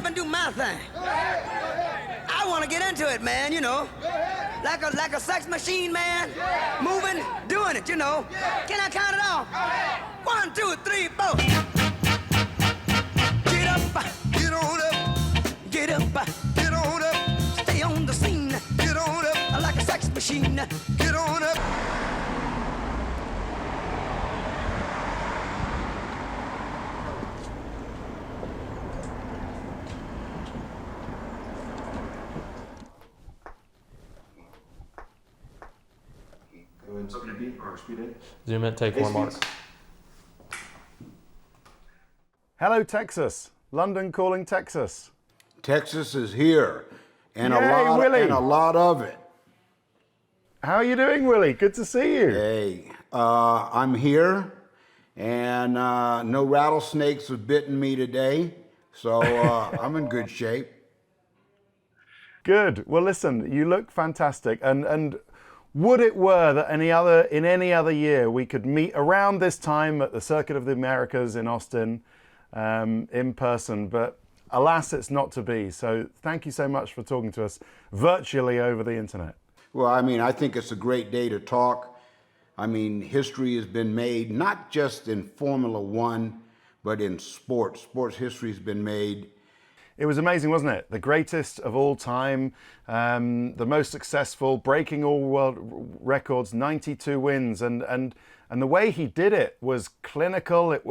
and do my thing. I want to get into it, man, you know. Like a sex machine, man. Moving, doing it, you know. Can I count it off? 1, 2, 3, 4. Get up, get on up, get up, get on up. Stay on the scene, get on up. Like a sex machine, get on up. Zoom in, take one, Mark. Hello, Texas. London calling Texas. Texas is here, and Yay, Willy. a lot of it. How are you doing, Willy? Good to see you. Hey, I'm here, and no rattlesnakes have bitten me today, so I'm in good shape. Good. Well, listen, you look fantastic, and would it were that in any other year we could meet around this time at the Circuit of the Americas in Austin in person, but alas, it's not to be. So thank you so much for talking to us virtually over the internet. Well, I mean, I think it's a great day to talk. I mean, history has been made, not just in Formula One, but in sports. Sports history has been made. It was amazing, wasn't it? The greatest of all time, the most successful, breaking all world records, 92 wins. And the way he did it was clinical. It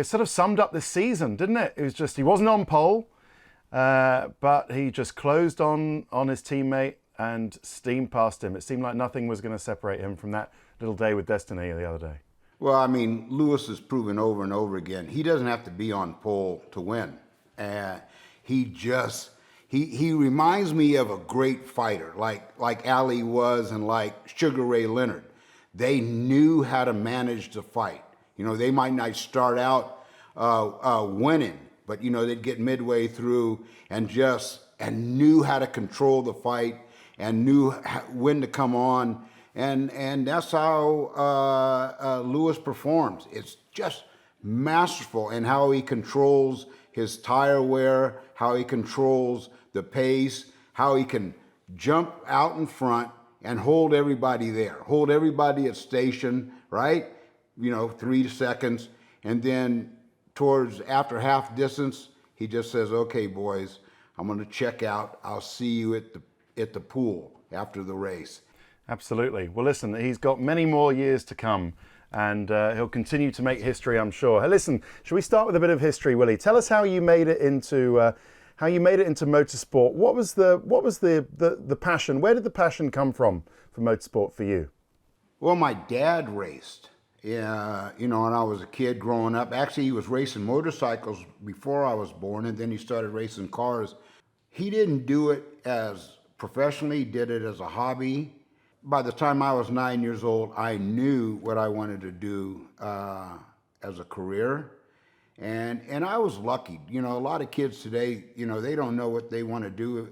sort of summed up this season, didn't it? It was just, he wasn't on pole, but he just closed on his teammate and steamed past him. It seemed like nothing was going to separate him from that little day with destiny the other day. Well, I mean, Lewis has proven over and over again, he doesn't have to be on pole to win. He reminds me of a great fighter, like Ali was and like Sugar Ray Leonard. They knew how to manage the fight. You know, they might not start out winning, but you know, they'd get midway through and knew how to control the fight and knew when to come on. And that's how Lewis performs. It's just masterful in how he controls his tire wear, how he controls the pace, how he can jump out in front and hold everybody there, hold everybody at station, right? You know, 3 seconds. And then after half distance, he just says, okay, boys, I'm going to check out. I'll see you at the pool after the race. Absolutely. Well, listen, he's got many more years to come, and he'll continue to make history, I'm sure. Hey, listen, should we start with a bit of history, Willy? Tell us how you made it into motorsport. What was the passion? Where did the passion come from for motorsport for you? Well, my dad raced. Yeah, you know, when I was a kid growing up. Actually, he was racing motorcycles before I was born, and then he started racing cars. He didn't do it as professionally, he did it as a hobby. By the time I was 9 years old, I knew what I wanted to do as a career. And I was lucky. You know, a lot of kids today, you know, they don't know what they want to do,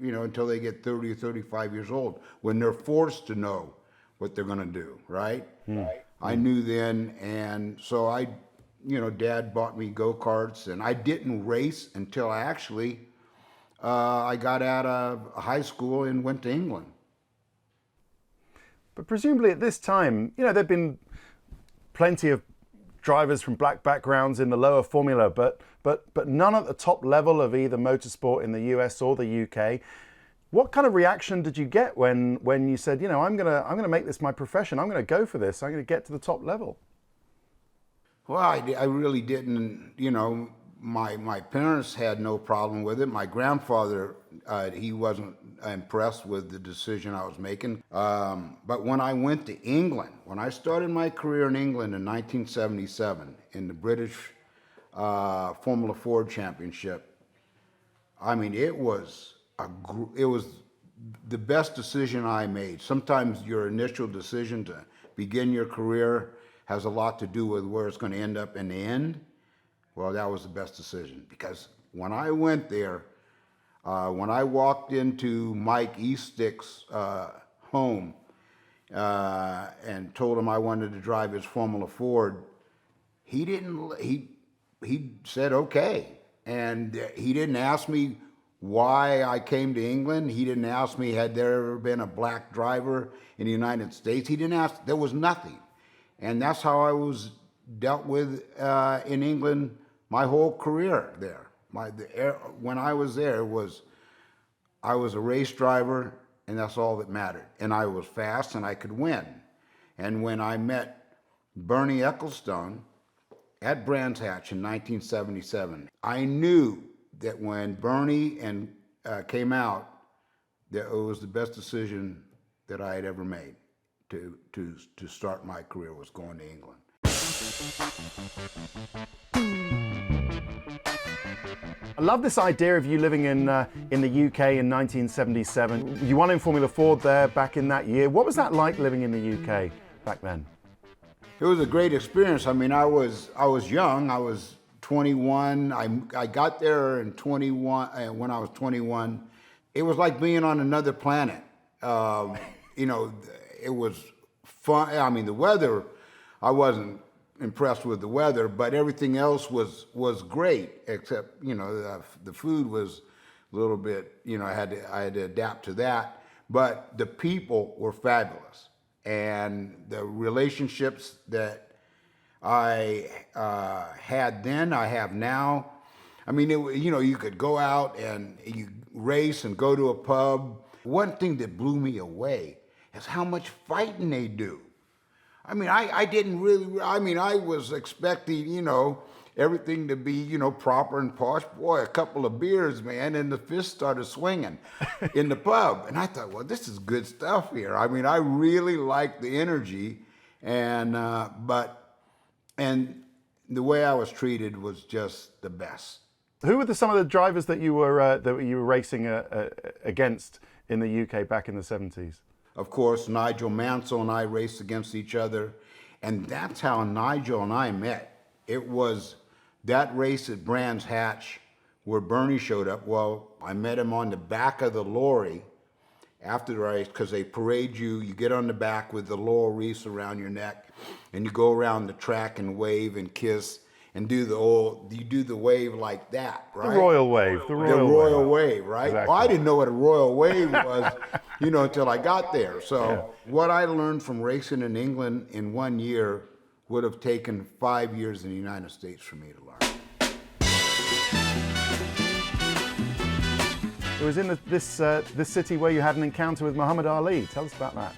you know, until they get 30 or 35 years old, when they're forced to know what they're going to do, right? Right. I knew then, and so Dad bought me go-karts, and I didn't race until I got out of high school and went to England. But presumably at this time, you know, there'd been plenty of drivers from black backgrounds in the lower formula, but none at the top level of either motorsport in the US or the UK. What kind of reaction did you get when you said, you know, I'm gonna make this my profession, I'm gonna go for this, I'm gonna get to the top level? Well, I really didn't, you know, my parents had no problem with it. My grandfather, he wasn't impressed with the decision I was making. But when I went to England, when I started my career in England in 1977 in the British Formula Ford Championship, I mean, it was the best decision I made. Sometimes your initial decision to begin your career has a lot to do with where it's going to end up in the end. Well, that was the best decision, because when I went there, when I walked into Mike Eastick's home and told him I wanted to drive his Formula Ford, he said okay. And he didn't ask me why I came to England. He didn't ask me, had there ever been a black driver in the United States? He didn't ask, there was nothing. And that's how I was dealt with in England my whole career there. When I was there, I was a race driver, and that's all that mattered. And I was fast, and I could win. And when I met Bernie Ecclestone at Brands Hatch in 1977, I knew that when Bernie came out, that it was the best decision that I had ever made to start my career, was going to England. I love this idea of you living in the UK in 1977. You won in Formula Ford there back in that year. What was that like living in the UK back then? It was a great experience. I mean, I was young. I was 21. I got there in 21 when I was 21. It was like being on another planet. You know, it was fun. I mean, the weather, I wasn't impressed with the weather, but everything else was great, except, you know, the food was a little bit, you know, I had to adapt to that. But the people were fabulous, and the relationships that I had then, I have now. I mean, you know, you could go out and you race and go to a pub. One thing that blew me away is how much fighting they do. I mean, I didn't really, I mean, I was expecting, you know, everything to be, you know, proper and posh. Boy, a couple of beers, man, and the fists started swinging in the pub. And I thought, well, this is good stuff here. I mean, I really liked the energy, and the way I was treated was just the best. Who were some of the drivers that you were racing against in the UK back in the 70s? Of course, Nigel Mansell and I raced against each other, and that's how Nigel and I met. It was that race at Brands Hatch where Bernie showed up. Well, I met him on the back of the lorry after the race, because they parade you. You get on the back with the laurel wreaths around your neck, and you go around the track and wave and kiss and you do the wave like that, right? The royal wave. The royal wave, right? Exactly. Well, I didn't know what a royal wave was, you know, until I got there. So what I learned from racing in England in 1 year would have taken 5 years in the United States for me to learn. It was in this city where you had an encounter with Muhammad Ali. Tell us about that.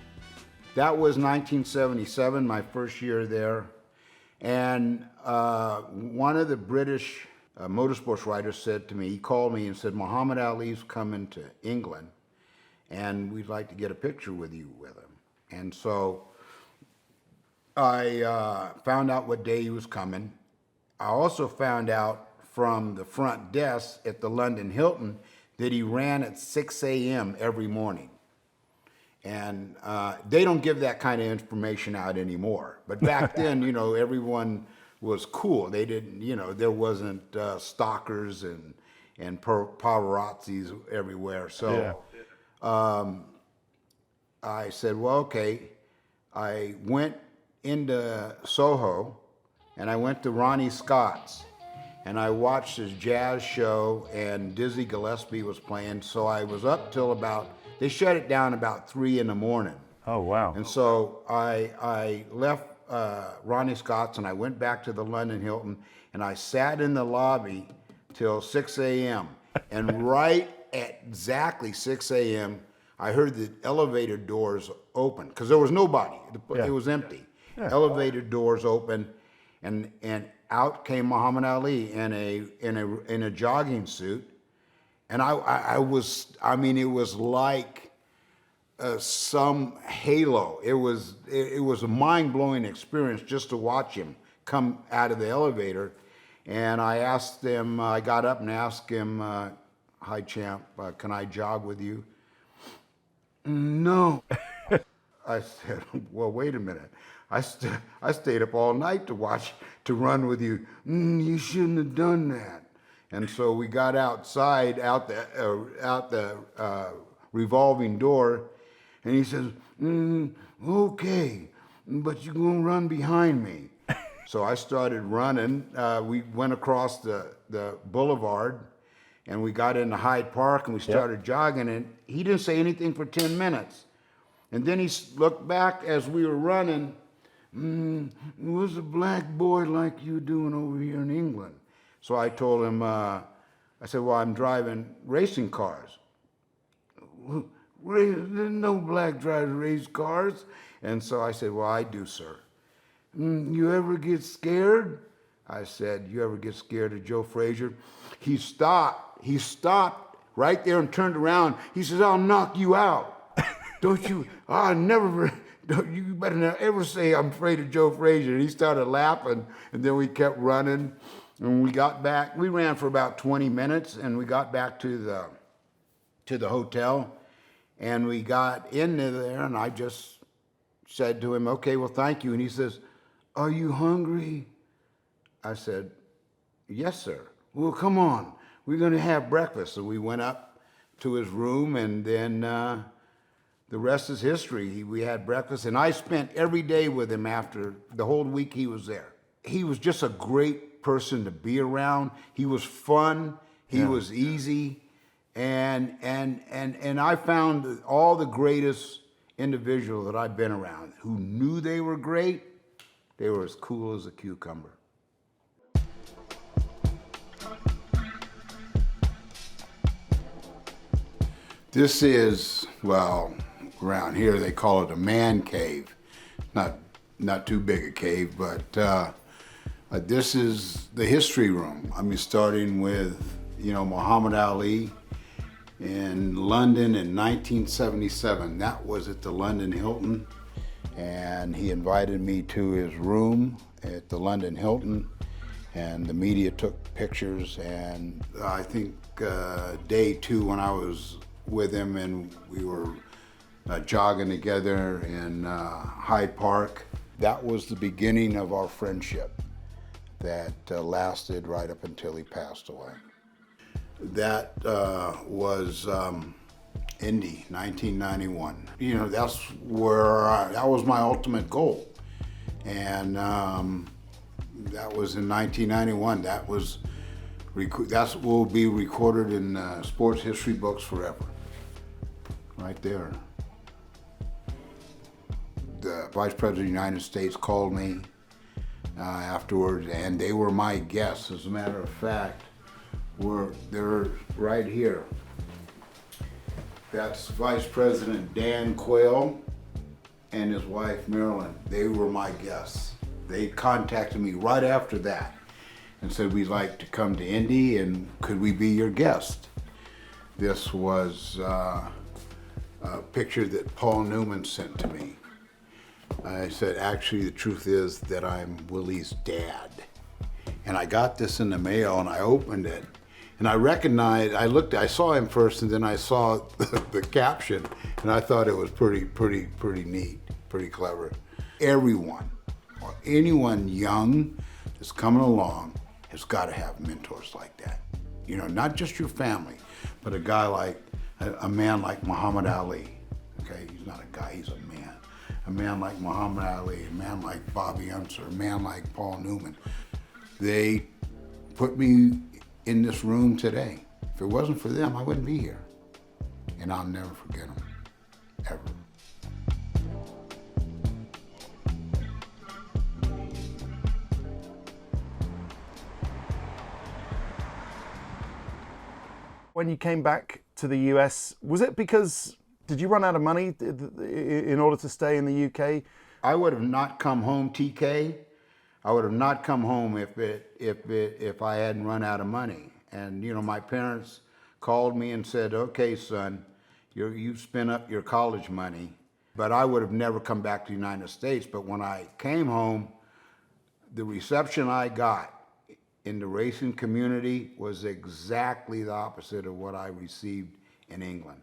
That was 1977, my first year there. And one of the British motorsports writers said to me, he called me and said, Muhammad Ali's coming to England, and we'd like to get a picture with you with him. And so I found out what day he was coming. I also found out from the front desk at the London Hilton that he ran at 6 a.m. every morning. And they don't give that kind of information out anymore. But back then, you know, everyone was cool. They didn't, you know, there wasn't stalkers and paparazzis everywhere. So I said, well, okay. I went into Soho, and I went to Ronnie Scott's, and I watched his jazz show, and Dizzy Gillespie was playing. So I was up till they shut it down about 3 in the morning. Oh, wow. And so I left Ronnie Scott's, and I went back to the London Hilton, and I sat in the lobby till 6 a.m. And right at exactly 6 a.m., I heard the elevator doors open, because there was nobody. It was empty. Yeah. Elevator doors open, and out came Muhammad Ali in a jogging suit. And it was like some halo. It was a mind-blowing experience just to watch him come out of the elevator. And I asked him, I got up and asked him, hi champ, can I jog with you? No. I said, well, wait a minute. I stayed up all night to run with you. You shouldn't have done that. And so we got outside, out the revolving door, and he says, okay, but you're gonna run behind me. So I started running. We went across the boulevard, and we got into Hyde Park, and we started jogging, and he didn't say anything for 10 minutes. And then he looked back as we were running. What's a black boy like you doing over here in England? So I told him, I said, well, I'm driving racing cars. There's no black drivers race cars. And so I said, well, I do, sir. You ever get scared? I said, you ever get scared of Joe Frazier? He stopped right there and turned around. He says, I'll knock you out. Don't you, you better not ever say I'm afraid of Joe Frazier. And he started laughing, and then we kept running. And we got back, we ran for about 20 minutes, and we got back to the hotel. And we got in there, and I just said to him, okay, well, thank you. And he says, are you hungry? I said, yes, sir. Well, come on, we're going to have breakfast. So we went up to his room, and then the rest is history. We had breakfast, and I spent every day with him after the whole week he was there. He was just a great person to be around. He was fun. He was easy. And I found all the greatest individuals that I've been around who knew they were great, they were as cool as a cucumber. This is, well, around here they call it a man cave. Not too big a cave, but this is the history room. I mean, starting with, Muhammad Ali in London in 1977. That was at the London Hilton, and he invited me to his room at the London Hilton, and the media took pictures. And I think day 2 when I was with him and we were jogging together in Hyde Park, that was the beginning of our friendship that lasted right up until he passed away. That was Indy, 1991. That's where that was my ultimate goal. And that was in 1991. That will be recorded in sports history books forever. Right there. The Vice President of the United States called me afterwards, and they were my guests. As a matter of fact, they're right here. That's Vice President Dan Quayle and his wife Marilyn. They were my guests. They contacted me right after that and said, we'd like to come to Indy, and could we be your guest? This was a picture that Paul Newman sent to me. I said, actually, the truth is that I'm Willy's dad. And I got this in the mail, and I opened it, and I recognized, I saw him first, and then I saw the caption, and I thought it was pretty neat, pretty clever. Everyone, or anyone young that's coming along, has got to have mentors like that. Not just your family, but a man like Muhammad Ali. Okay, he's not a guy, he's a man. A man like Muhammad Ali, a man like Bobby Unser, a man like Paul Newman. They put me in this room today. If it wasn't for them, I wouldn't be here. And I'll never forget them, ever. When you came back to the US, was it because, did you run out of money in order to stay in the UK? I would have not come home, TK. I would have not come home if I hadn't run out of money. And my parents called me and said, okay, son, you've spent up your college money. But I would have never come back to the United States. But when I came home, the reception I got in the racing community was exactly the opposite of what I received in England.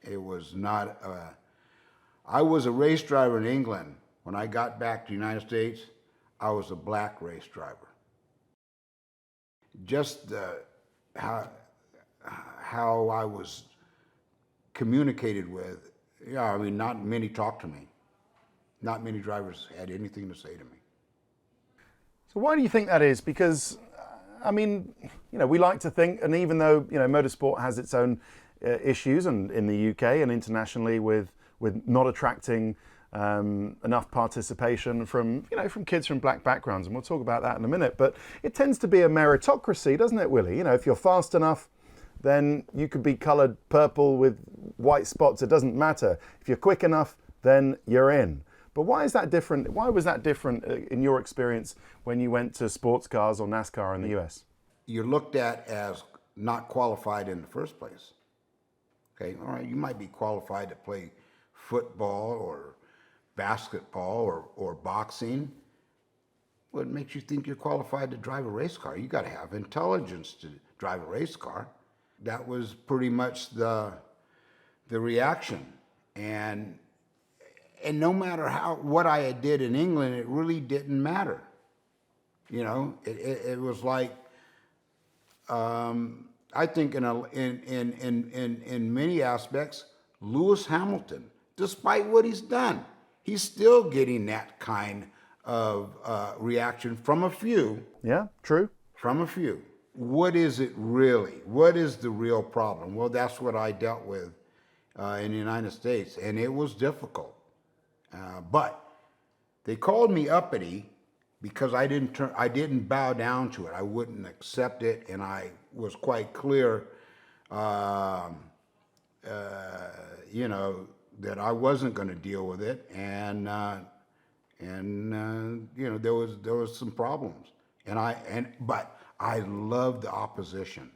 It was not, I was a race driver in England. When I got back to the United States, I was a black race driver. Just how I was communicated with, not many talked to me. Not many drivers had anything to say to me. So why do you think that is? Because, I mean, we like to think, and even though, motorsport has its own issues, and in the UK and internationally with not attracting enough participation from kids from black backgrounds, and we'll talk about that in a minute. But it tends to be a meritocracy, doesn't it, Willy? If you're fast enough, then you could be coloured purple with white spots. It doesn't matter. If you're quick enough, then you're in. But why is that different? Why was that different in your experience when you went to sports cars or NASCAR in the US? You're looked at as not qualified in the first place. Okay, all right, you might be qualified to play football or basketball or boxing. What makes you think you're qualified to drive a race car? You got to have intelligence to drive a race car. That was pretty much the reaction, and no matter what I did in England, it really didn't matter. It was like I think in many aspects, Lewis Hamilton, despite what he's done, he's still getting that kind of reaction from a few. Yeah, true. From a few. What is it really? What is the real problem? Well, that's what I dealt with in the United States, and it was difficult. But they called me uppity because I didn't bow down to it. I wouldn't accept it, and I was quite clear, that I wasn't going to deal with it, and there was some problems, but I loved the opposition,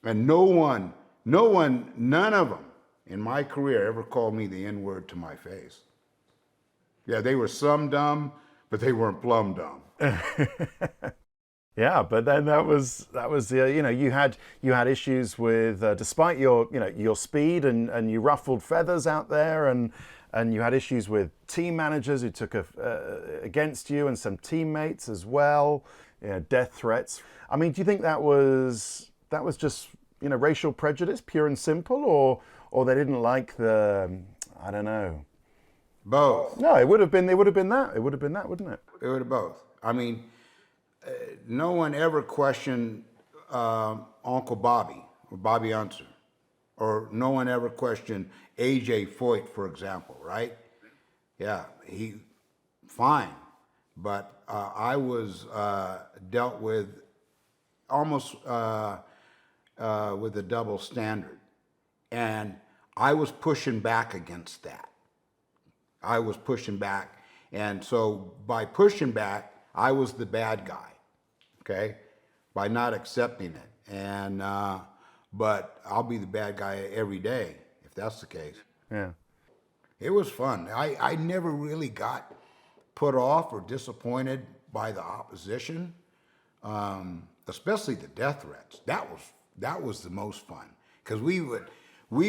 and none of them in my career ever called me the N-word to my face. Yeah, they were some dumb, but they weren't plumb dumb. Yeah, but then that was you had issues with despite your speed and you ruffled feathers out there, and you had issues with team managers who took against you, and some teammates as well. Death threats. I mean, do you think that was just racial prejudice, pure and simple, or they didn't like the, I don't know. Both. No, it would have been that. It would have been that, wouldn't it? It would have both. I mean, no one ever questioned Uncle Bobby or Bobby Unser, or no one ever questioned A.J. Foyt, for example, right? Yeah, he fine, but I was dealt with almost with a double standard, and I was pushing back against that. I was pushing back, and so by pushing back, I was the bad guy, okay, by not accepting it. And but I'll be the bad guy every day if that's the case. Yeah, it was fun. I never really got put off or disappointed by the opposition, especially the death threats. That was the most fun, because we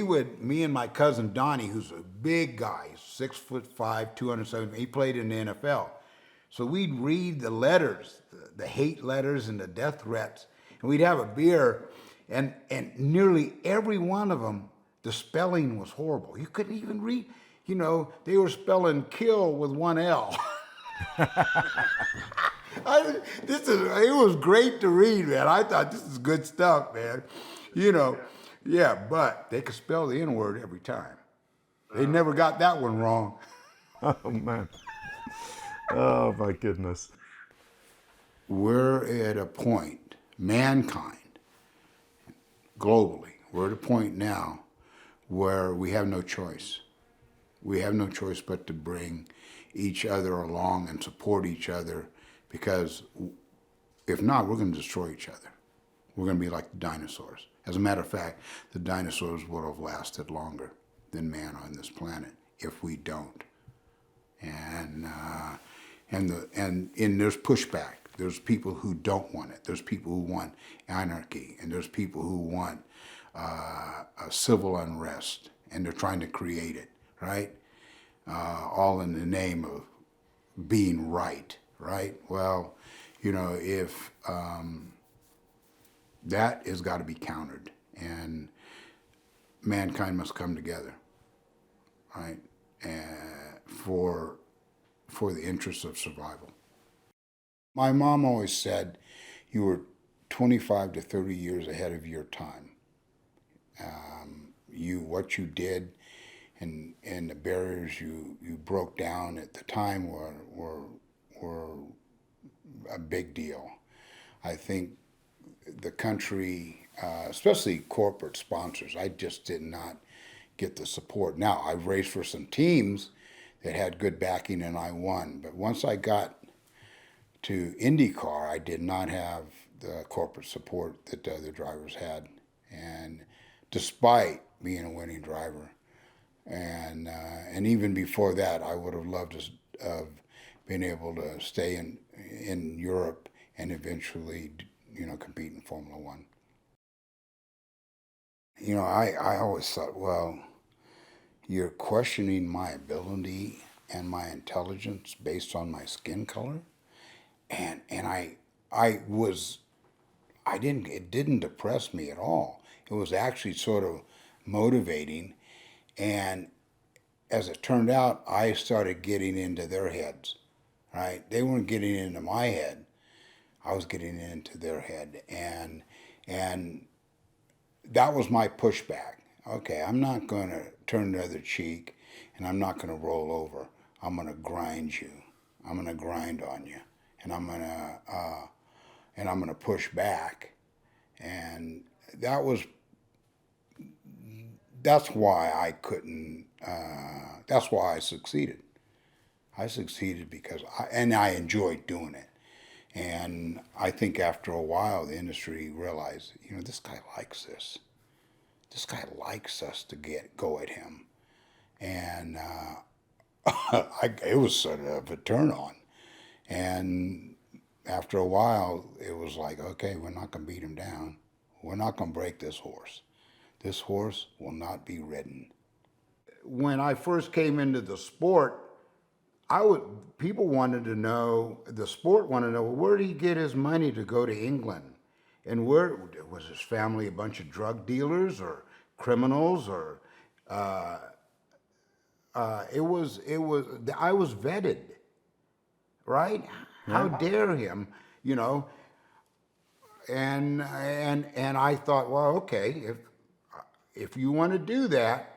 would, me and my cousin Donnie, who's a big guy, 6'5", 270, he played in the NFL. So we'd read the letters, the hate letters and the death threats, and we'd have a beer, and nearly every one of them, the spelling was horrible. You couldn't even read, they were spelling kill with one L. It was great to read, man. I thought this is good stuff, man. Yeah, but they could spell the N-word every time. They never got that one wrong. Oh, man. Oh, my goodness. We're at a point, mankind, globally, we're at a point now where we have no choice. We have no choice but to bring each other along and support each other, because if not, we're going to destroy each other. We're going to be like the dinosaurs. As a matter of fact, the dinosaurs would have lasted longer than man on this planet if we don't. And there's pushback. There's people who don't want it. There's people who want anarchy, and there's people who want a civil unrest, and they're trying to create it, right? All in the name of being right, right? Well, if that has got to be countered, and mankind must come together, right? For the interests of survival. My mom always said you were 25 to 30 years ahead of your time. What you did and the barriers you broke down at the time were a big deal. I think the country, especially corporate sponsors, I just did not get the support. Now, I've raced for some teams that had good backing and I won, but once I got to IndyCar, I did not have the corporate support that the other drivers had, and despite being a winning driver, and even before that, I would have loved to have been able to stay in Europe and eventually, compete in Formula One. I always thought, well, you're questioning my ability and my intelligence based on my skin color, and it didn't depress me at all. It was actually sort of motivating, and as it turned out, I started getting into their heads, right? They weren't getting into my head. I was getting into their head, and that was my pushback. Okay, I'm not going to turn the other cheek, and I'm not going to roll over. I'm going to grind you. I'm going to grind on you, and I'm going to push back, and that's why I couldn't. That's why I succeeded. I succeeded because I enjoyed doing it. And I think after a while, the industry realized, this guy likes this. This guy likes us to go at him. And it was sort of a turn on. And after a while, it was like, okay, we're not going to beat him down. We're not going to break this horse. This horse will not be ridden. When I first came into the sport, people wanted to know, the sport wanted to know, well, where did he get his money to go to England? And where was his family a bunch of drug dealers or criminals or I was vetted, right? How dare him, and I thought, well, okay, if you want to do that,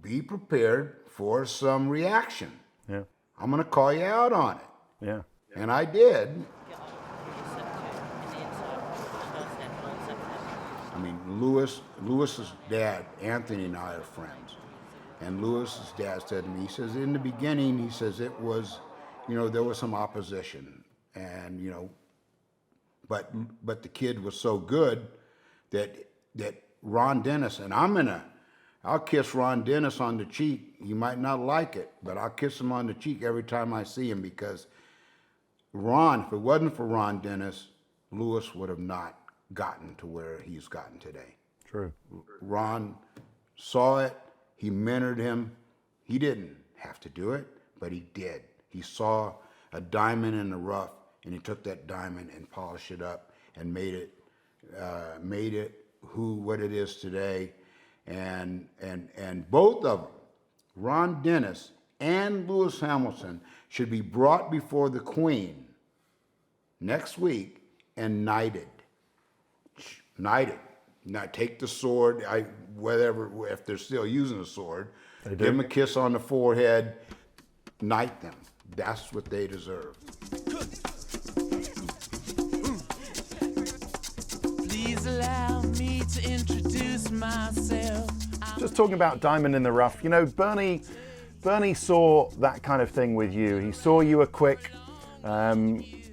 be prepared for some reaction. Yeah. I'm going to call you out on it. Yeah. And I did. I mean, Lewis's dad, Anthony, and I are friends. And Lewis's dad said to me, he says, in the beginning, he says, it was, there was some opposition. And, but the kid was so good that Ron Dennis, and I'll kiss Ron Dennis on the cheek. He might not like it, but I'll kiss him on the cheek every time I see him, because Ron, if it wasn't for Ron Dennis, Lewis would have not gotten to where he's gotten today. True. Ron saw it. He mentored him. He didn't have to do it, but he did. He saw a diamond in the rough, and he took that diamond and polished it up and made it what it is today. And both of them, Ron Dennis and Lewis Hamilton, should be brought before the Queen next week and knighted. Knighted. Now take the sword, whatever, if they're still using a sword, give them a kiss on the forehead, knight them. That's what they deserve. Please allow me to introduce myself. Just talking about diamond in the rough, Bernie saw that kind of thing with you. He saw you were quick.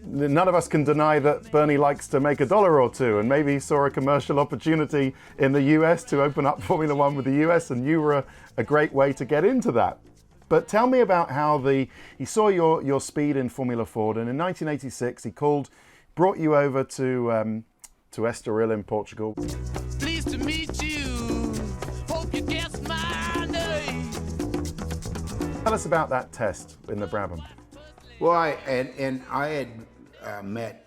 None of us can deny that Bernie likes to make $1 or $2, and maybe he saw a commercial opportunity in the US to open up Formula One with the US, and you were a great way to get into that. But tell me about how he saw your speed in Formula Ford, and in 1986 he brought you over to Estoril in Portugal. Pleased to meet you. Hope you guessed my name. Tell us about that test in the Brabham. Well, I had met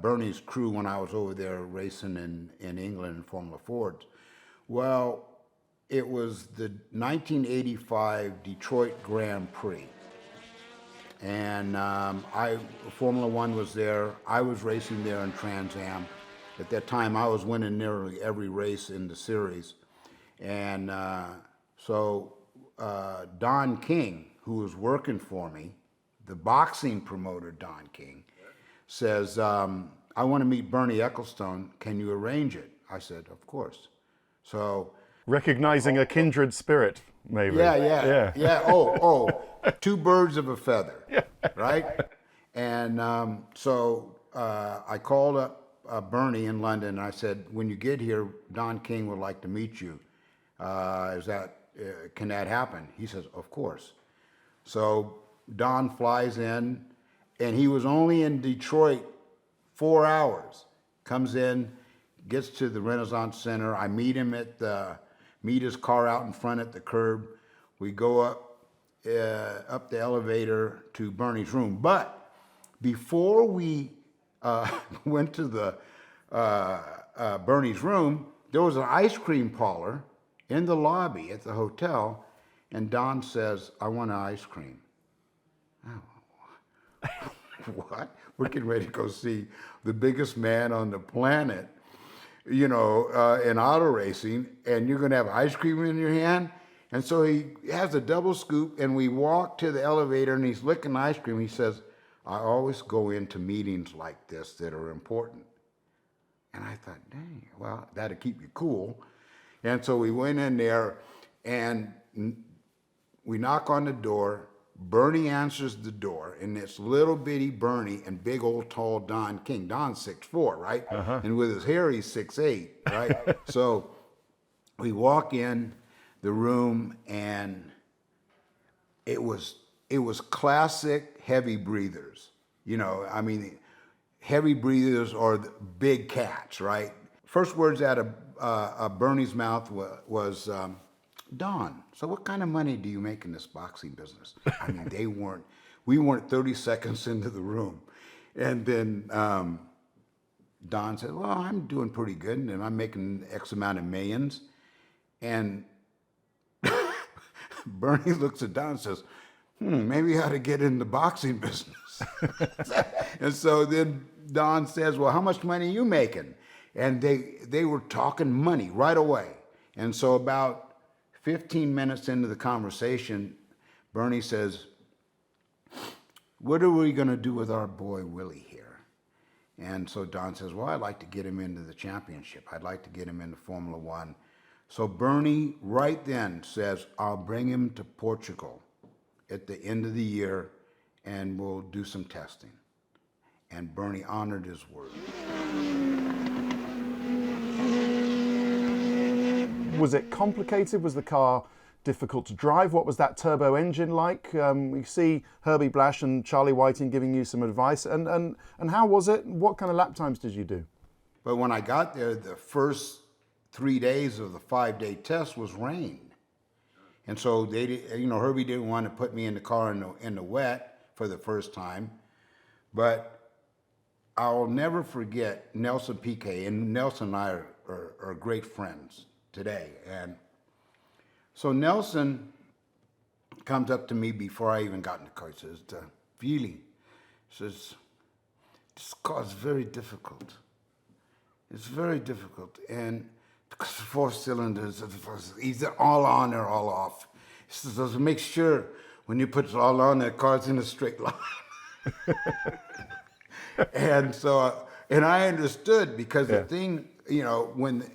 Bernie's crew when I was over there racing in England in Formula Fords. Well, it was the 1985 Detroit Grand Prix. And Formula One was there. I was racing there in Trans Am. At that time, I was winning nearly every race in the series. And so Don King, who was working for me, the boxing promoter Don King, says, I want to meet Bernie Ecclestone. Can you arrange it? I said, of course. So Recognizing a kindred spirit, maybe. Yeah. Oh, two birds of a feather, right? And so I called up Bernie in London, and I said, when you get here, Don King would like to meet you. Can that happen? He says, of course. So Don flies in, and he was only in Detroit 4 hours. Comes in, gets to the Renaissance Center. I meet him meet his car out in front at the curb. We go up the elevator to Bernie's room. But before we went to the Bernie's room, there was an ice cream parlor in the lobby at the hotel, and Don says, I want an ice cream. Oh, what? We're getting ready to go see the biggest man on the planet, in auto racing, and you're gonna have ice cream in your hand? And so he has a double scoop, and we walk to the elevator, and he's licking ice cream. He says, I always go into meetings like this that are important. And I thought, dang, well, that'll keep you cool. And so we went in there, and we knock on the door. Bernie answers the door, and it's little bitty Bernie and big old tall Don King. Don's 6'4", right? And with his hair, he's 6'8", right? So we walk in the room, and it was classic heavy breathers. Heavy breathers are the big cats, right? First words out of Bernie's mouth was Don, so what kind of money do you make in this boxing business? I mean, we weren't 30 seconds into the room. And then Don said, well, I'm doing pretty good, and I'm making X amount of millions. And Bernie looks at Don and says, maybe I ought to get in the boxing business. And so then Don says, well, how much money are you making? And they were talking money right away. And so about 15 minutes into the conversation, Bernie says, what are we going to do with our boy Willie here? And so Don says, well, I'd like to get him into the championship. I'd like to get him into Formula One. So Bernie right then says, I'll bring him to Portugal at the end of the year, and we'll do some testing. And Bernie honored his word. Was it complicated? Was the car difficult to drive? What was that turbo engine like? We see Herbie Blash and Charlie Whiting giving you some advice. And how was it? What kind of lap times did you do? But when I got there, the first 3 days of the 5-day test was rain. And so Herbie didn't want to put me in the car in the wet for the first time. But I'll never forget Nelson Piquet, and Nelson and I are great friends today. And so Nelson comes up to me before I even got in the car. He says, Willy, says, this car is very difficult. It's very difficult. And because 4 cylinders, either all on or all off. He says, make sure when you put it all on, the car's in a straight line. And so, and I understood, because the thing, when,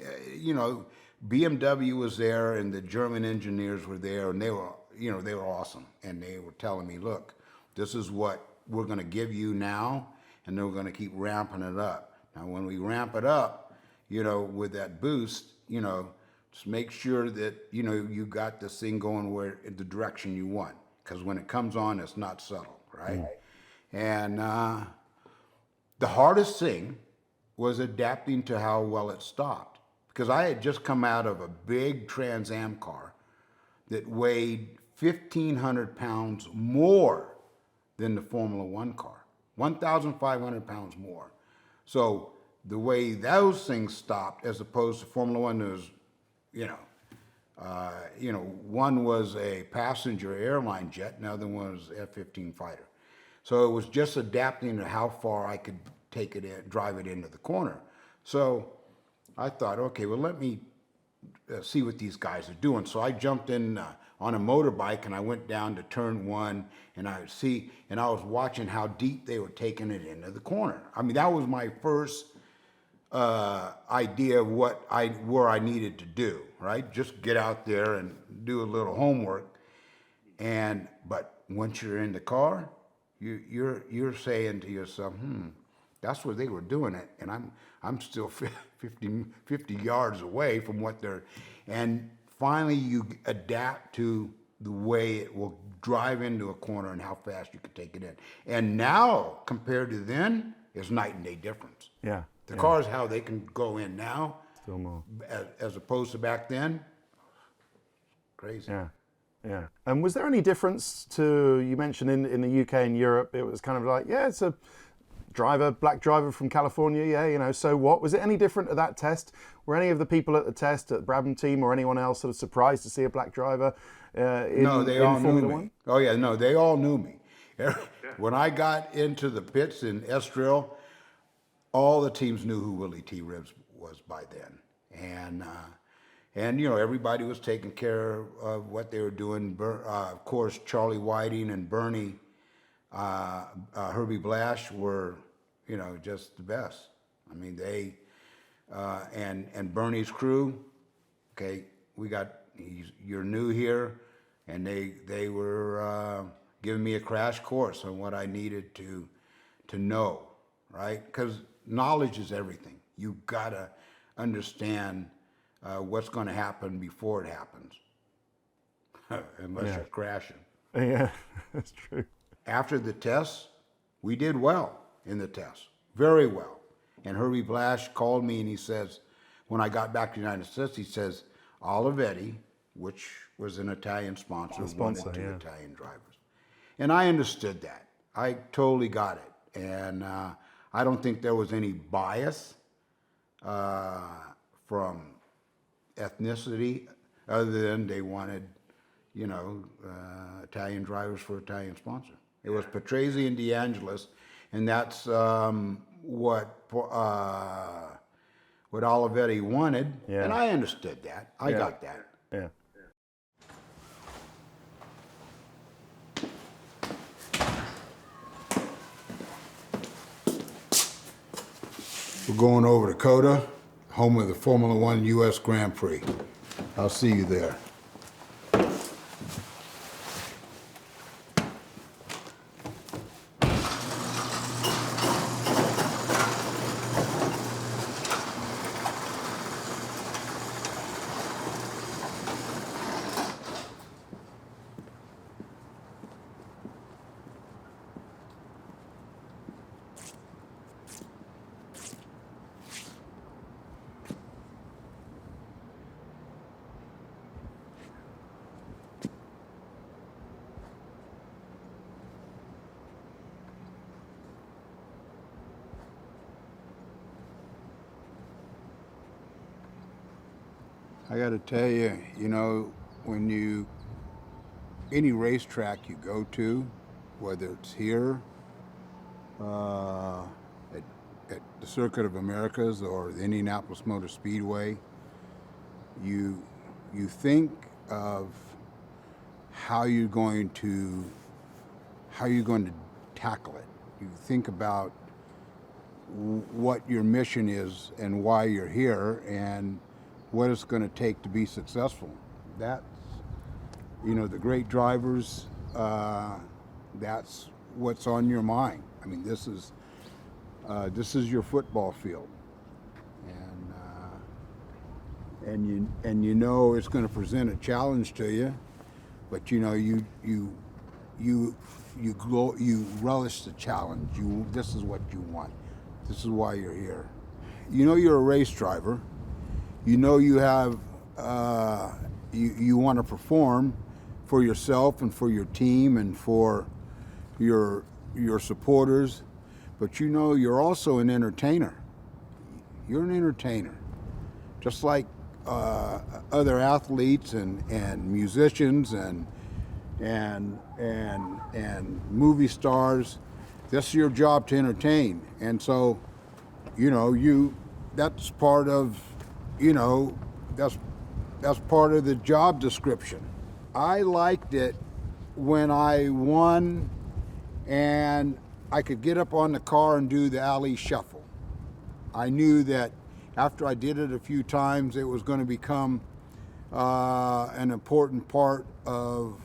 BMW was there and the German engineers were there, and they were awesome. And they were telling me, look, this is what we're going to give you now, and then we're going to keep ramping it up. Now, when we ramp it up, with that boost, just make sure that, you got this thing going in the direction you want. Because when it comes on, it's not subtle, right? And the hardest thing was adapting to how well it stopped. Because I had just come out of a big Trans Am car that weighed 1,500 pounds more than the Formula One car, 1,500 pounds more. So the way those things stopped, as opposed to Formula One, was, one was a passenger airline jet, and the other one was F-15 fighter. So it was just adapting to how far I could take it in, drive it into the corner. So I thought, okay, well, let me see what these guys are doing. So I jumped in on a motorbike and I went down to turn 1 and I was watching how deep they were taking it into the corner. I mean, that was my first idea of where I needed to do, right? Just get out there and do a little homework. But once you're in the car, you're saying to yourself, that's where they were doing it, and I'm still 50 yards away from what they're, and finally you adapt to the way it will drive into a corner and how fast you can take it in. And now, compared to then, it's night and day difference. Yeah. The cars, how they can go in now, Still more. as opposed to back then, crazy. Yeah. Yeah. And was there any difference to, you mentioned in the UK and Europe, it was kind of like, yeah, it's a black driver from California, yeah, so what? Was it any different at that test? Were any of the people at the test, at the Brabham team or anyone else sort of surprised to see a black driver in Formula One? Oh yeah, no, they all knew me. When I got into the pits in Estoril, all the teams knew who Willy T Ribbs was by then. And everybody was taking care of what they were doing. Of course, Charlie Whiting and Bernie, Herbie Blash were, just the best. I mean, they, and Bernie's crew, okay, you're new here, and they were giving me a crash course on what I needed to know, right? Because knowledge is everything. You gotta understand what's going to happen before it happens, unless you're crashing. Yeah, that's true. After the tests, we did well in the tests, very well. And Herbie Blash called me and he says, when I got back to the United States, he says, Olivetti, which was an Italian sponsor, wanted two Italian drivers. And I understood that. I totally got it. And I don't think there was any bias from ethnicity, other than they wanted, Italian drivers for Italian sponsor. It was Patrese and DeAngelis, and that's what Olivetti wanted, and I understood that. I got that. Yeah. We're going over to COTA, home of the Formula One U.S. Grand Prix. I'll see you there. I got to tell you, when any racetrack you go to, whether it's here at the Circuit of Americas or the Indianapolis Motor Speedway, you think of how you're going to tackle it. You think about what your mission is and why you're here and what it's going to take to be successful. That's, the great drivers, that's what's on your mind. I mean, this is your football field, and it's going to present a challenge to you, but you relish the challenge. This is what you want. This is why you're here. You're a race driver. You have, you want to perform for yourself and for your team and for your supporters, but you're also an entertainer. You're an entertainer, just like other athletes and musicians and movie stars. this is your job to entertain. And so, that's part of, that's part of the job description. I liked it when I won and I could get up on the car and do the alley shuffle. I knew that after I did it a few times, it was going to become an important part of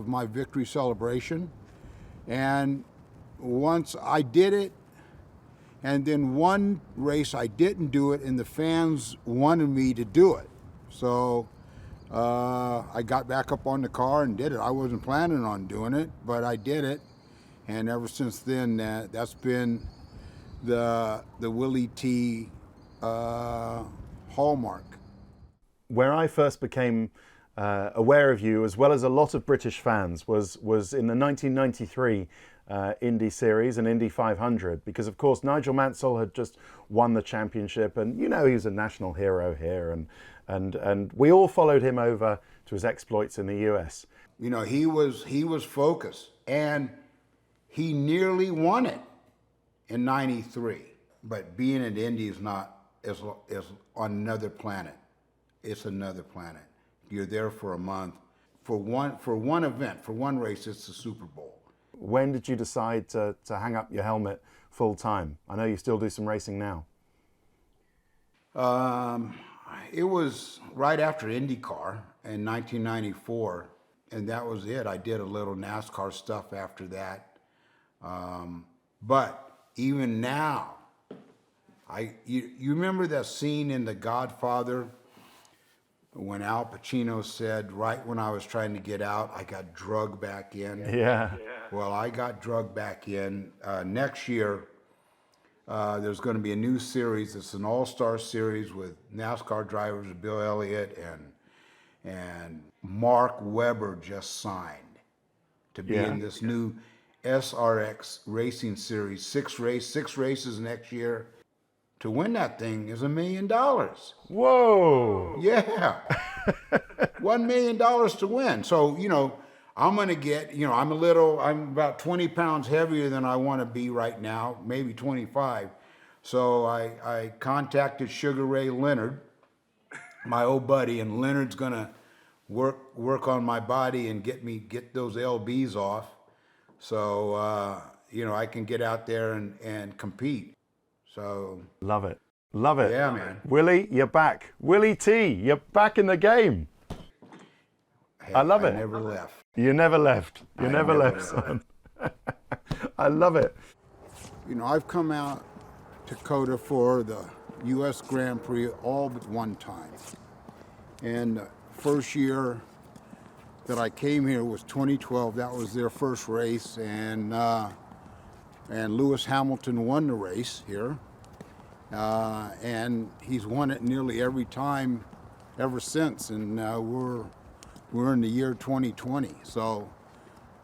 my victory celebration. And once I did it, and then one race I didn't do it, and the fans wanted me to do it. So I got back up on the car and did it. I wasn't planning on doing it, but I did it. And ever since then, that's been the Willy T hallmark. Where I first became aware of you, as well as a lot of British fans, was in the 1993 Indy Series and Indy 500, because of course Nigel Mansell had just won the championship, and he was a national hero here, and we all followed him over to his exploits in the US. He was focused, and he nearly won it in '93. But being at Indy is on another planet. It's another planet. You're there for a month, for one event, for one race. It's the Super Bowl. When did you decide to hang up your helmet full time? I know you still do some racing now. It was right after IndyCar in 1994, and that was it. I did a little NASCAR stuff after that. But even now, you remember that scene in The Godfather when Al Pacino said, right when I was trying to get out, I got drugged back in? Yeah. Well, I got drugged back in. Next year, there's going to be a new series. It's an all-star series with NASCAR drivers, Bill Elliott and Mark Webber just signed to be in this new SRX racing series. Six races next year. To win that thing is $1 million. Whoa! Yeah. $1 million to win. So, I'm going to get, I'm about 20 pounds heavier than I want to be right now, maybe 25. So I contacted Sugar Ray Leonard, my old buddy, and Leonard's going to work on my body and get those LBs off. So, I can get out there and compete. So Love it. Love it. Yeah, man. Willy, you're back. Willy T, you're back in the game. I love it. I never left. You never left. You never left, son. I love it. I've come out to COTA for the U.S. Grand Prix all but one time. And the first year that I came here was 2012. That was their first race, and Lewis Hamilton won the race here. And he's won it nearly every time ever since. And we're in the year 2020. So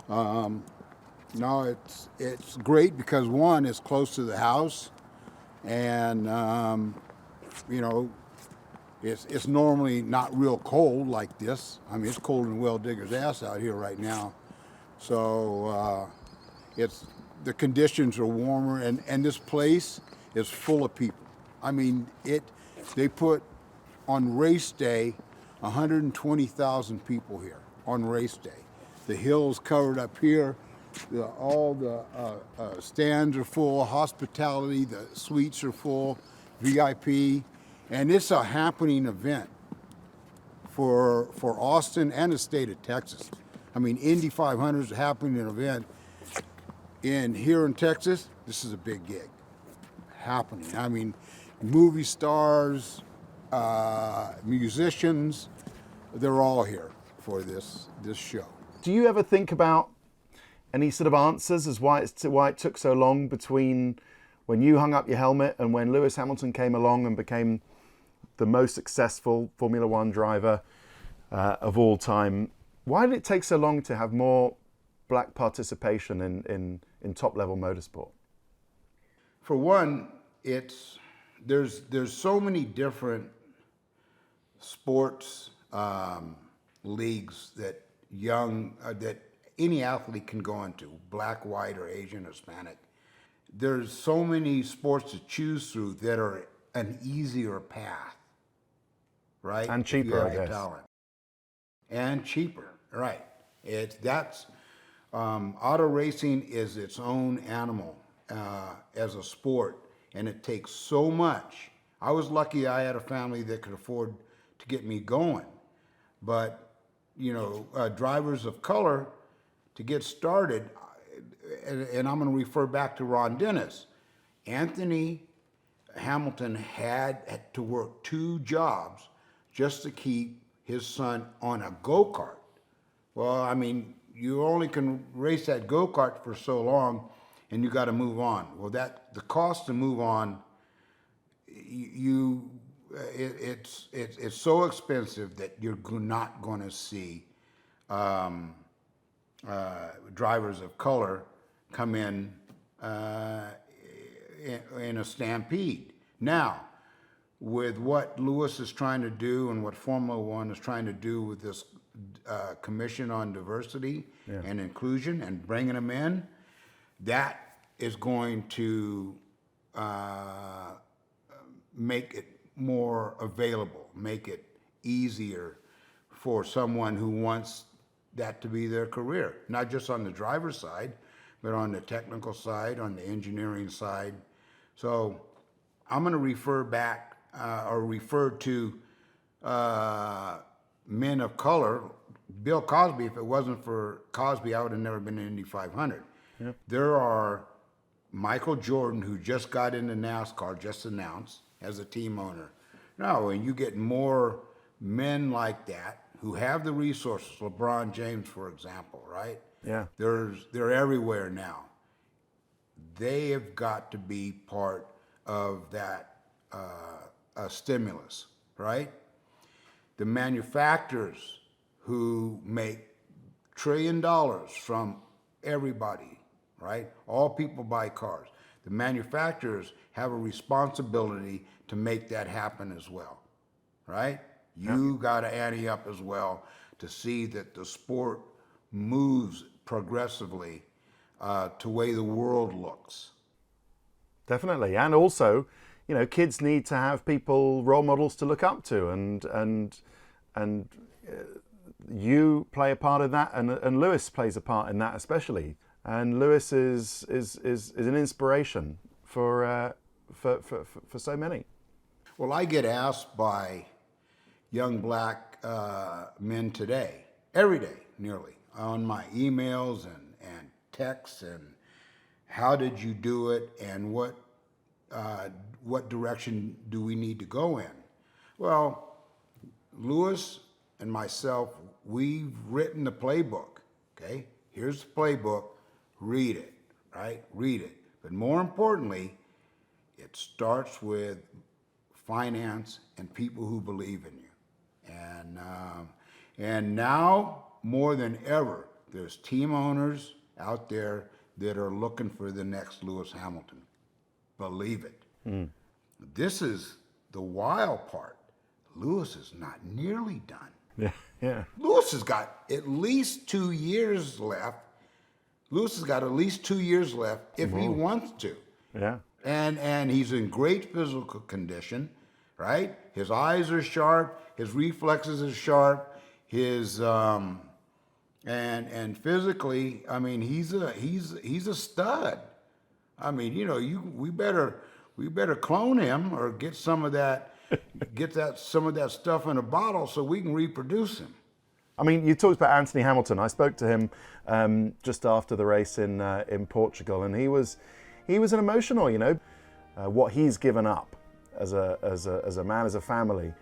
no, it's great because one, it's close to the house, and it's normally not real cold like this. I mean, it's cold in Well Digger's ass out here right now. So the conditions are warmer, and this place is full of people. I mean, they put on race day 120,000 people here on race day. The hill's covered up here. All the stands are full, hospitality, the suites are full, VIP, and it's a happening event for Austin and the state of Texas. I mean, Indy 500 is a happening event. Here in Texas, this is a big gig happening. I mean, movie stars, musicians, they're all here for this show. Do you ever think about any sort of answers as why it took so long between when you hung up your helmet and when Lewis Hamilton came along and became the most successful Formula One driver of all time? Why did it take so long to have more black participation in top-level motorsport? For one, there's so many different sports leagues that any athlete can go into, black, white, or Asian, Hispanic. There's so many sports to choose through that are an easier path, right? And If you cheaper, I have the guess. talent. And cheaper, right? Auto racing is its own animal as a sport, and it takes so much. I was lucky I had a family that could afford to get me going, but drivers of color, to get started, and I'm going to refer back to Ron Dennis. Anthony Hamilton had to work 2 jobs just to keep his son on a go-kart. Well, I mean, you only can race that go-kart for so long, and you got to move on. Well, the cost to move on, it's so expensive that you're not going to see drivers of color come in a stampede. Now, with what Lewis is trying to do and what Formula One is trying to do with this Commission on Diversity and Inclusion and bringing them in, that is going to make it more available, make it easier for someone who wants that to be their career, not just on the driver's side, but on the technical side, on the engineering side. So I'm going to refer back or refer to men of color. Bill Cosby, if it wasn't for Cosby, I would have never been in Indy 500. Yep. There are Michael Jordan, who just got into NASCAR, just announced as a team owner. No, and you get more men like that who have the resources. LeBron James, for example, right? Yeah. They're everywhere now. They have got to be part of that stimulus, right? The manufacturers who make $1 trillion from everybody, right? All people buy cars. The manufacturers have a responsibility to make that happen as well, right? You got to ante up as well to see that the sport moves progressively to the way the world looks. Definitely, and also, kids need to have role models to look up to, and you play a part in that, and Lewis plays a part in that especially. And Lewis is an inspiration for so many. Well, I get asked by young black men today, every day nearly, on my emails and texts, and how did you do it, and what direction do we need to go in? Well, Lewis and myself, we've written the playbook, okay? Here's the playbook, read it, right? Read it. But more importantly, it starts with finance and people who believe in you. And now, more than ever, there's team owners out there that are looking for the next Lewis Hamilton. Believe it. Mm. This is the wild part. Lewis is not nearly done. Yeah. Lewis has got at least 2 years left. Lewis has got at least 2 years left if he wants to. Yeah. And he's in great physical condition, right? His eyes are sharp, his reflexes are sharp, his and physically, I mean, he's a stud. I mean, we better clone him or get some of that stuff in a bottle so we can reproduce him. I mean, you talked about Anthony Hamilton. I spoke to him just after the race in Portugal, and he was an emotional. What he's given up as a man, as a family,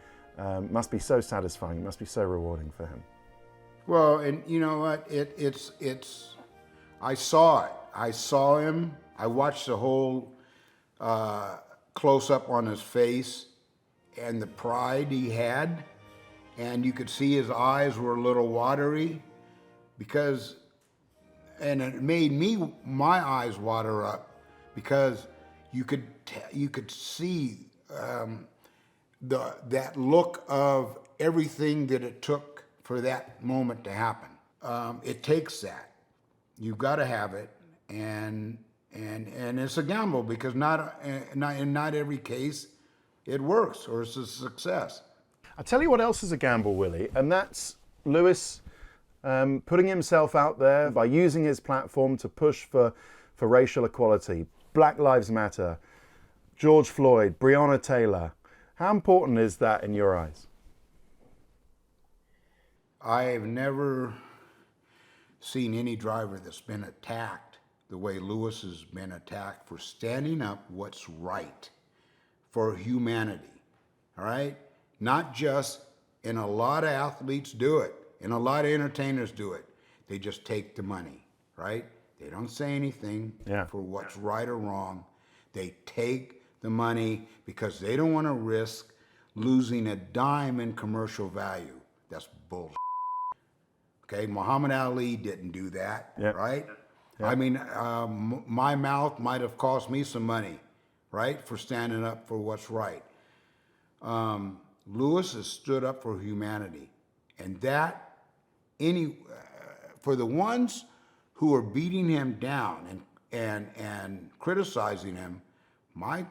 must be so satisfying. It must be so rewarding for him. Well, and you know what? I saw it. I saw him. I watched the whole close up on his face and the pride he had. And you could see his eyes were a little watery and it made my eyes water up because you could see that look of everything that it took for that moment to happen. It takes that. you've got to have it, and it's a gamble because not in not every case it works or it's a success. I tell you what else is a gamble, Willie, and that's Lewis putting himself out there by using his platform to push for racial equality, Black Lives Matter, George Floyd, Breonna Taylor. How important is that in your eyes? I've never seen any driver that's been attacked the way Lewis has been attacked for standing up what's right for humanity, all right? Not just, and a lot of athletes do it, and a lot of entertainers do it. They just take the money, right? They don't say anything for what's right or wrong. They take the money because they don't want to risk losing a dime in commercial value. That's bullshit. Okay, Muhammad Ali didn't do that, right? I mean, my mouth might have cost me some money, right, for standing up for what's right. Lewis has stood up for humanity, and that for the ones who are beating him down and criticizing him, my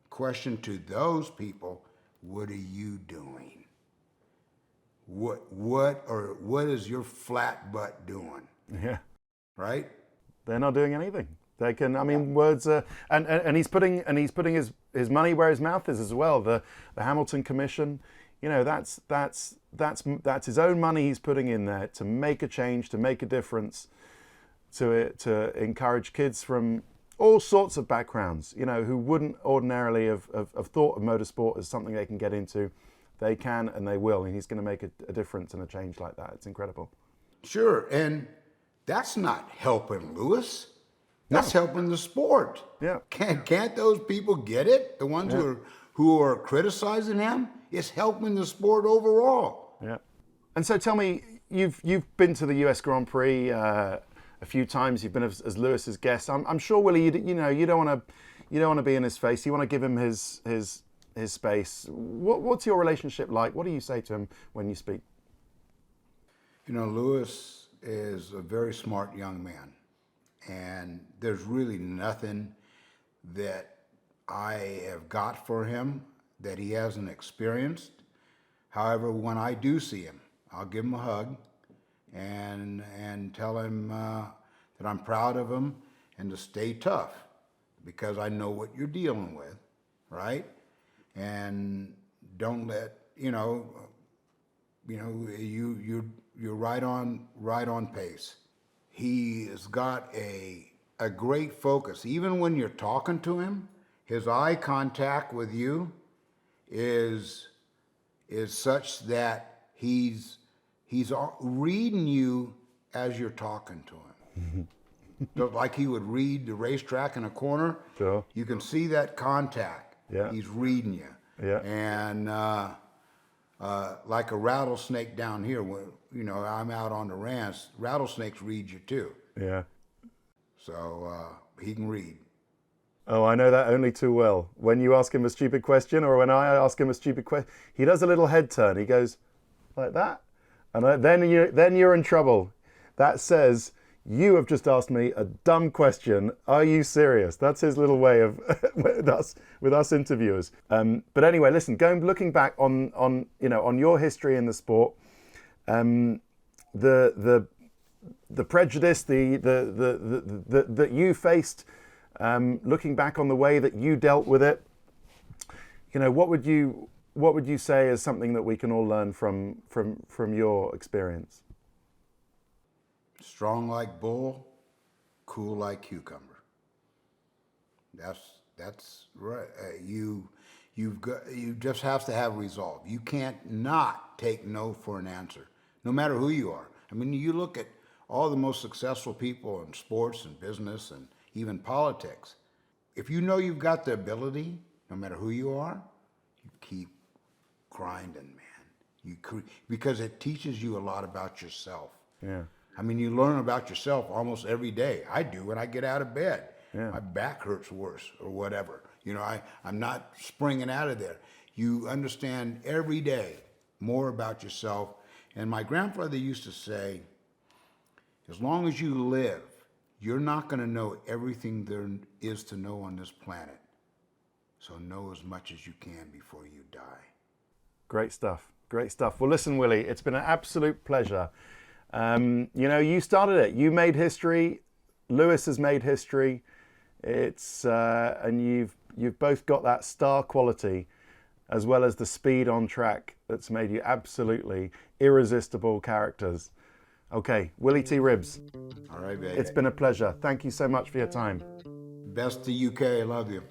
question to those people: what are you doing? What is your flat butt doing? Yeah. Right? They're not doing anything. They can. I mean, words are, and he's putting his money where his mouth is as well. The Hamilton Commission, you know, that's his own money he's putting in there to make a change, to make a difference, to encourage kids from all sorts of backgrounds, you know, who wouldn't ordinarily have thought of motorsport as something they can get into. They can and they will, and he's going to make a difference and a change like that. It's incredible. Sure, and that's not helping Lewis. That's helping the sport. Yeah. Can't those people get it? The ones who are criticizing him? It's helping the sport overall. Yeah. And so tell me, you've been to the US Grand Prix a few times. You've been as Lewis's guest. I'm sure, Willie, you don't want to be in his face. You want to give him his space. What's your relationship like? What do you say to him when you speak? You know, Lewis is a very smart young man, and there's really nothing that I have got for him that he hasn't experienced. However, when I do see him, I'll give him a hug and tell him that I'm proud of him and to stay tough because I know what you're dealing with, right? And don't let you're right on pace. He has got a great focus. Even when you're talking to him, his eye contact with you is such that he's reading you as you're talking to him. Just like he would read the racetrack in a corner. Sure. You can see that contact. Yeah. He's reading you. Yeah. And like a rattlesnake down here, when I'm out on the ranch, rattlesnakes read you too. Yeah. So he can read. Oh, I know that only too well. When you ask him a stupid question, or when I ask him a stupid question, he does a little head turn. He goes like that, and then you're in trouble. That says you have just asked me a dumb question. Are you serious? That's his little way of with us interviewers. But anyway, listen. Looking back on your history in the sport, the prejudice that you faced. Looking back on the way that you dealt with it, what would you say is something that we can all learn from your experience? Strong like bull, cool like cucumber. That's right. You just have to have resolve. You can't not take no for an answer, no matter who you are. I mean, you look at all the most successful people in sports and business and even politics. If you know you've got the ability, no matter who you are, you keep grinding, man. Because it teaches you a lot about yourself. Yeah. I mean, you learn about yourself almost every day. I do when I get out of bed. Yeah. My back hurts worse or whatever. I'm not springing out of there. You understand every day more about yourself. And my grandfather used to say, as long as you live, You're not going to know everything there is to know on this planet. So know as much as you can before you die. Great stuff. Great stuff. Well, listen, Willy, it's been an absolute pleasure. You know, you started it. You made history. Lewis has made history. And you've both got that star quality, as well as the speed on track that's made you absolutely irresistible characters. Okay, Willy T Ribbs. All right, baby. It's been a pleasure. Thank you so much for your time. Best to UK. I love you.